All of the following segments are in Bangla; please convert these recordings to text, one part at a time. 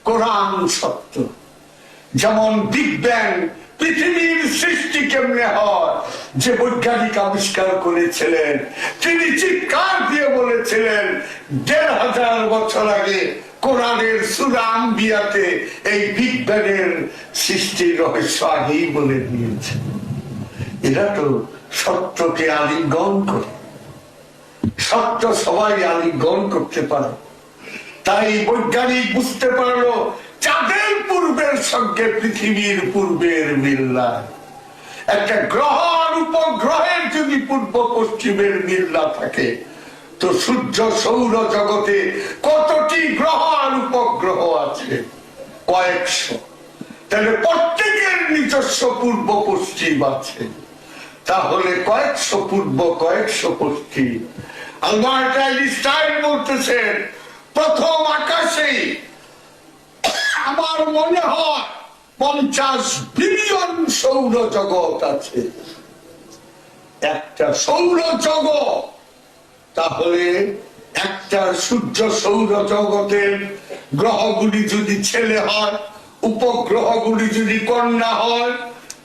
কোরআন সত্য। যেমন বিগ ব্যাং, পৃথিবীর সৃষ্টি কেমনে হয়, যে বৈজ্ঞানিক আবিষ্কার করেছিলেন তিনি চিৎকার দিয়ে বলেছিলেন ১৫০০ বছর আগে কোরআনের সূরা আম্বিয়াতে এই বিগ ব্যাং এর সৃষ্টির রহস্য আগেই বলে দিয়েছে। এরা তো সত্যকে আলিঙ্গন করে, সত্য সবাই আলিঙ্গন করতে পারে। তাই বৈজ্ঞানিক বুঝতে পারলো চাঁদের পূর্বের সঙ্গে পৃথিবীর পূর্বের মিল নাই। একটা গ্রহ আর উপগ্রহের যদি পূর্ব পশ্চিমের মিল না থাকে তো সূর্য সৌর জগতে কতটি গ্রহ আর উপগ্রহ আছে? কয়েকশো। তাহলে প্রত্যেকের নিজস্ব পূর্ব পশ্চিম আছে। তাহলে কয়েকশো পূর্ব, কয়েকশো পশ্চিম। আলবার্ট আইনস্টাইন বলতেছেন প্রথম আকাশে আমার মনে হয় 50 বিলিয়ন সৌর জগৎ আছে। একটা সৌর জগৎ, তাহলে একটা সূর্য সৌর জগতের গ্রহগুলি যদি ছেলে হয়, উপগ্রহগুলি যদি কন্যা হয়,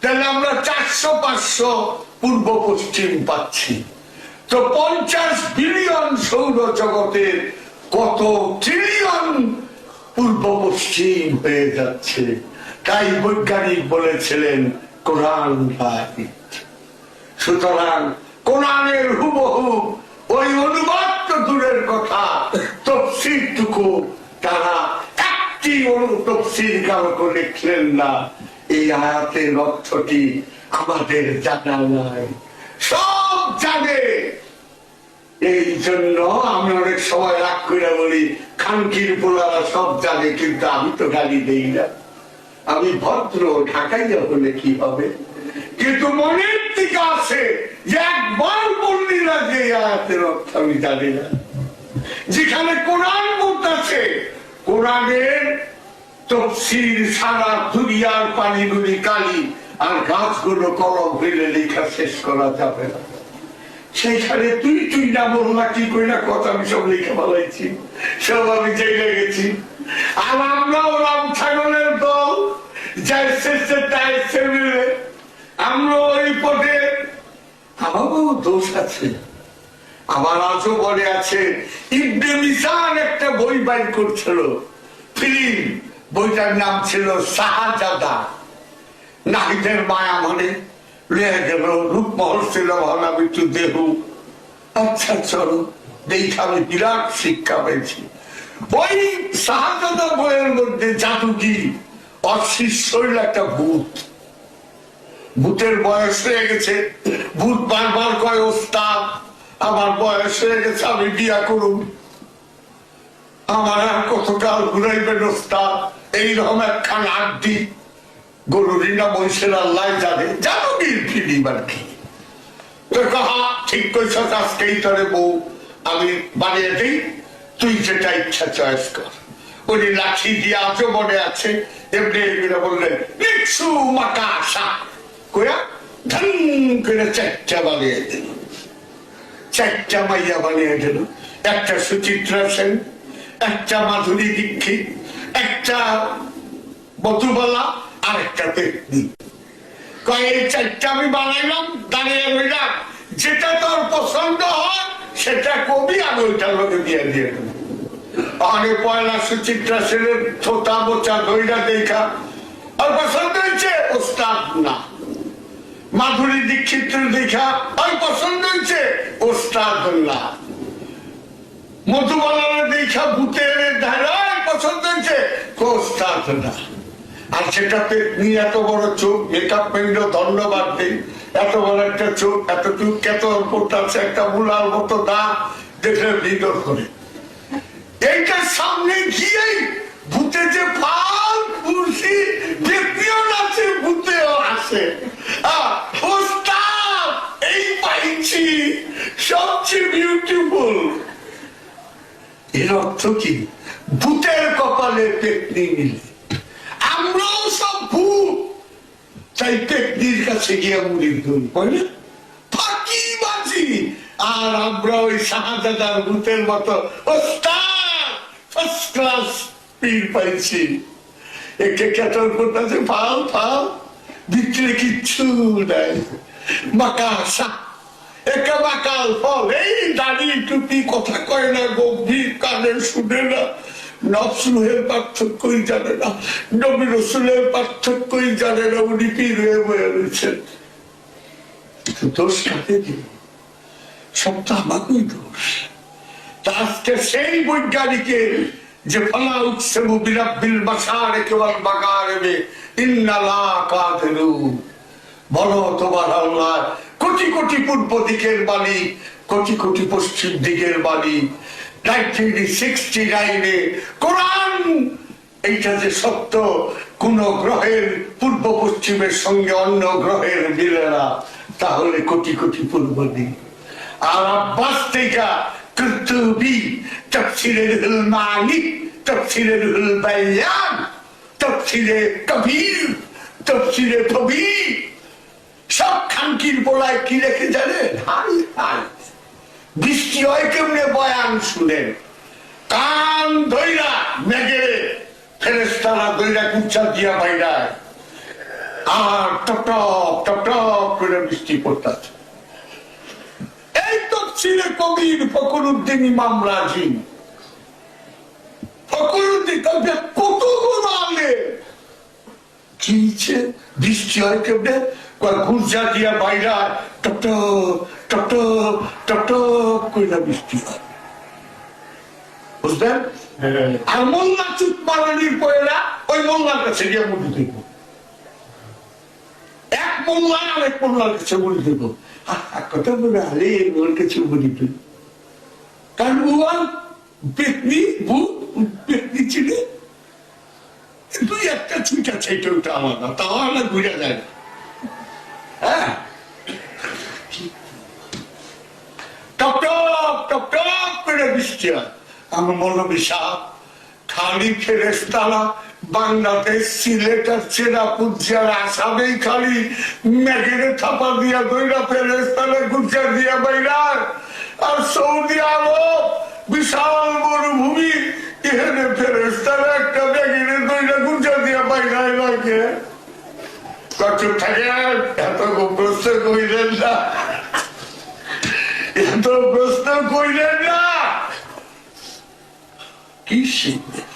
তাহলে আমরা 400-500 পূর্ব পশ্চিম পাচ্ছি। তো 50 বিলিয়ন সৌর জগতের কত ট্রিলিয়ন পূর্ব পশ্চিম হয়ে যাচ্ছে। তাই বৈজ্ঞানিক বলেছিলেন কোরআন রাইট। সুতরাং কোরআনের হুবহু ওই অনুবাদ তো দূরের কথা, তফসিরটুকু তারা একটি তফসির কারো লিখলেন না। এই আয়াতের অর্থটি আমাদের জানা নাই, সব জানে। এই জন্য আমি অনেক সময় রাগ করে বলি খানকির পোলারা সব জানে, কিন্তু আমি তো গালি দেই না। আমি ভদ্র, ঢাকাইয়া হলে কি হবে? কিন্তু মনের দিকে আছে যে একবার বললি না যে আয়াতের অর্থ আমি জানি না। যেখানে কোরআন বলতেছে, কোরআনের তফসির সারা দুনিয়ার পানিগুলি কালি আর গাছগুলো কলম হইলে লেখা শেষ করা যাবে না। সেইখানে তুই না বললা কি কইনা কথা আমি সব লিখে বলাইছি, সব আমি জেগে গেছি। আর আমরা ওরাম ছাগলের দল আমরা ওই পথে। আমারও দোষ আছে, আমার আজও মনে আছে ইবনে মিজান একটা বই বাইর করছিল, ফিল্ম। বইটার নাম ছিল শাহজাদা। নাহিদের মায়া মনে লিয়ে গেল, রূপমহল ছিল ভাবলাম একটু দেহু। আচ্ছা চলো দেখা, আমি বিরাট শিক্ষা পেয়েছি। ওই শাহজাদা বইয়ের মধ্যে জাদুগিরি অশিষ্য একটা ভূত। ভূতের বয়স হয়ে গেছে, ভূত বারবার কয় ওস্তাদ আমার বয়স হয়ে গেছে, আমি বিয়া করুন, আমার আর কতকাল ঘুরাইবেন ওস্তাদ। এইরকম একখান আড্ডি গরুরি না মহিষের আল্লাহ জানে, জাদুগির ফিলিম আর কি। ঠিক কইছ, আজকেই তোরে বউ আমি বানিয়ে দিই, তুই যেটা ইচ্ছা চয়েস কর। উনি লাঠি দিয়ে আজও মনে আছে এমনি বললেন লিখছু মাকা আশা কয়া ধান করে 4টা বানিয়ে দিল। 4টা মাইয়া বানিয়ে দিল, একটা সুচিত্রা সেন, একটা মাধুরী দীক্ষিত, একটা মধুবালা আর একটা পেটনি। এই 4টা আমি বানাইলাম, দাঁড়িয়ে রইলাম, যেটা তোর পছন্দ হয় সেটা কবি, আমি ওইটা লোকে দিয়ে দিয়ে দেবো। আগে পয়লা সুচিত্রা সেনের ছোটা বোচা দইটা দেখা আর পছন্দ হয়েছে, ওস্তাদ না। মাধুরী দীক্ষিত দেখা আর পছন্দ হয়েছে, ওস্তাদ না। মধুবালার দেখা ভূতের ধারা পছন্দ হয়েছে, ওস্তাদ না। আর সেটা পেটনি, এত বড় চোখ, মেকআপ পেন্ড ধন্যবাদ দিই, এত বড় একটা চোখ, এতটুকু কেত পড়তে একটা মুলার মতো দাঁত, দেখলে হৃদয় করে। এইটার সামনে গিয়েই ভূতে যে পাল কুর্সি ব্যক্তিও আছে, ভূতেও আছে। ওস্তাদ এই পাইছি সবচেয়ে বিউটিফুল। এর অর্থ কি? ভূতের কপালে পেটনি মিলে। আমরাও সব ভূত, তাই পেটনির কাছে গিয়ে মুড়ি ধরি, ফাঁকি বাজি। আর আমরা ওই শাহজাদার ভূতের মতো ওস্তাদ ফার্স্ট ক্লাস পীর পাইছি একে কেটল করতেছে ফাল ফাল ভিতরে কিচ্ছু নাই মাকাশা একে মাকাল ফল এই দাড়ি টুপি কথা কয় না গম্ভীর কানে শুনে না নফসুলের পার্থক্যই জানে না নবী রসুলের পার্থক্যই জানে না উনি পীর হয়ে বয়ে রয়েছেন দোষ কাকে দিল সব তো আমাকেই দোষ তা আজকে সেই বৈজ্ঞানিকের যে ফলা উঠছে বিরাব্বিল বাসার কেবল বাগারে ইন্নালা কাদেরু বলো তোমার আল্লাহ কোটি কোটি পূর্ব দিকের মালিক কোটি কোটি পশ্চিম দিকের মালিক 1969 কোরআন এইটা যে সত্য কোন গ্রহের পূর্ব পশ্চিমের সঙ্গে অন্য গ্রহের মিলে না তাহলে কোটি কোটি পূর্ব দিক আর আব্বাস থেকে কুতুবি তাফসীরে রুহুল মানি তাফসীরে রুহুল বায়ান তাফসীরে কবির তাফসীরে কবির সব খানকির বলায় কি রেখে জানেন হাই হাই বৃষ্টি হয় কেমনে বয়ান শুনেন কান ধইরা মেঘে ফেরেশতারা ধইরা কুচ্ছা দিয়া বাইরায় আর টপ টপ টপ টপ করে বৃষ্টি পড়তেছে এই তফসিরে কবির ফখরুদ্দিন ইমাম রাজি ফখরুদ্দিন কত বড় আলেম কি বৃষ্টি হয় কেমনে গুজা দিয়া বাইরা top top top top top top করে বৃষ্টি হয় বুঝলেন আর মোল্লা চুপ মারানির পয়লা ওই মোল্লার কাছে গিয়ে মুড়ি দেব এক মোল্লা আরেক মোল্লার কাছে মুড়ি দেব কথা বলে আরে ওর কাছে মুড়ি দেব কারণ ভুয়ান পেতনি পেতনি ছিল দুই একটা ছুটা ছেটে ওটা আলাদা তাও আমরা ঘুরে যায় না হ্যাঁ টপ টপ টপ টপ করে বৃষ্টি হয় আমার মৌলবী সাহেব খালি ফেরেশতারা বাংলাদেশ সিলেট আর চেরাপুর জেলা আসামেই খালি মেঘের থাপা দিয়া দইরা ফেরেশতারা গুজা দিয়া বাইরার আর সৌদি আরব বিশাল মরুভূমি এখানে ফেরেশতারা একটা মেঘের দইরা গুজা দিয়া বাইরায় লাগে কত থাকে এত প্রশ্ন কইলেন না এত প্রশ্ন কইলেন না কি শিখবে